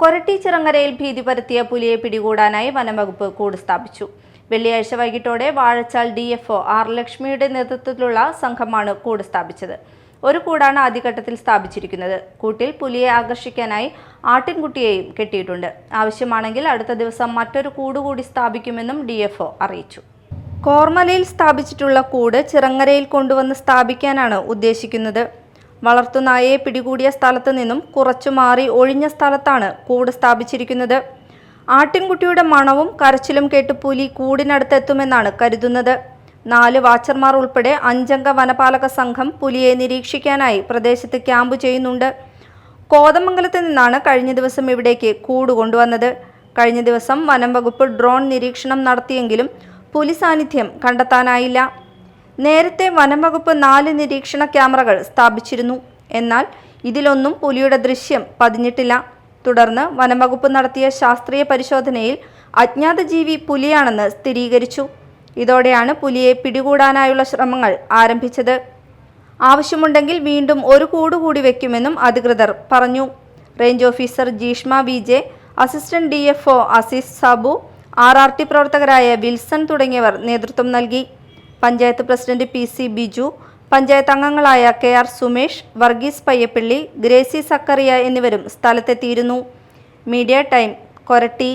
കൊരട്ടി ചിറങ്ങരയിൽ ഭീതി പരത്തിയ പുലിയെ പിടികൂടാനായി വനംവകുപ്പ് കൂട് സ്ഥാപിച്ചു. വെള്ളിയാഴ്ച വൈകിട്ടോടെ വാഴച്ചാൽ DFO R. ലക്ഷ്മിയുടെ നേതൃത്വത്തിലുള്ള സംഘമാണ് കൂട് സ്ഥാപിച്ചത്. ഒരു കൂടാണ് ആദ്യഘട്ടത്തിൽ സ്ഥാപിച്ചിരിക്കുന്നത്. കൂട്ടിൽ പുലിയെ ആകർഷിക്കാനായി ആട്ടിൻകുട്ടിയെയും കെട്ടിയിട്ടുണ്ട്. ആവശ്യമാണെങ്കിൽ അടുത്ത ദിവസം മറ്റൊരു കൂടുകൂടി സ്ഥാപിക്കുമെന്നും DFO അറിയിച്ചു. കോർമലയിൽ സ്ഥാപിച്ചിട്ടുള്ള കൂട് ചിറങ്ങരയിൽ കൊണ്ടുവന്ന് സ്ഥാപിക്കാനാണ് ഉദ്ദേശിക്കുന്നത്. വളർത്തുനായയെ പിടികൂടിയ സ്ഥലത്തു നിന്നും കുറച്ചു മാറി ഒഴിഞ്ഞ സ്ഥലത്താണ് കൂട് സ്ഥാപിച്ചിരിക്കുന്നത്. ആട്ടിൻകുട്ടിയുടെ മണവും കരച്ചിലും കേട്ട് പുലി കൂടിനടുത്തെത്തുമെന്നാണ് കരുതുന്നത്. 4 വാച്ചർമാർ ഉൾപ്പെടെ 5 അംഗ വനപാലക സംഘം പുലിയെ നിരീക്ഷിക്കാനായി പ്രദേശത്ത് ക്യാമ്പ് ചെയ്യുന്നുണ്ട്. കോതമംഗലത്ത് നിന്നാണ് കഴിഞ്ഞ ദിവസം ഇവിടേക്ക് കൂട് കൊണ്ടുവന്നത്. കഴിഞ്ഞ ദിവസം വനം വകുപ്പ് ഡ്രോൺ നിരീക്ഷണം നടത്തിയെങ്കിലും പുലി സാന്നിധ്യം കണ്ടെത്താനായില്ല. നേരത്തെ വനം വകുപ്പ് 4 നിരീക്ഷണ ക്യാമറകൾ സ്ഥാപിച്ചിരുന്നു. എന്നാൽ ഇതിലൊന്നും പുലിയുടെ ദൃശ്യം പതിഞ്ഞിട്ടില്ല. തുടർന്ന് വനം വകുപ്പ് നടത്തിയ ശാസ്ത്രീയ പരിശോധനയിൽ അജ്ഞാത ജീവി പുലിയാണെന്ന് സ്ഥിരീകരിച്ചു. ഇതോടെയാണ് പുലിയെ പിടികൂടാനായുള്ള ശ്രമങ്ങൾ ആരംഭിച്ചത്. ആവശ്യമുണ്ടെങ്കിൽ വീണ്ടും ഒരു കൂടുകൂടി വയ്ക്കുമെന്നും അധികൃതർ പറഞ്ഞു. Range officer Jeeshma VJ, assistant DFO Azeez Sabu, RRT പ്രവർത്തകരായ വിൽസൺ തുടങ്ങിയവർ നേതൃത്വം നൽകി. പഞ്ചായത്ത് പ്രസിഡന്റ് PC ബിജു, പഞ്ചായത്ത് അംഗങ്ങളായ KR സുമേഷ്, വർഗീസ് പയ്യപ്പള്ളി, ഗ്രേസി സക്കറിയ എന്നിവരും സ്ഥലത്തെത്തിയിരുന്നു. Media time, Koratty.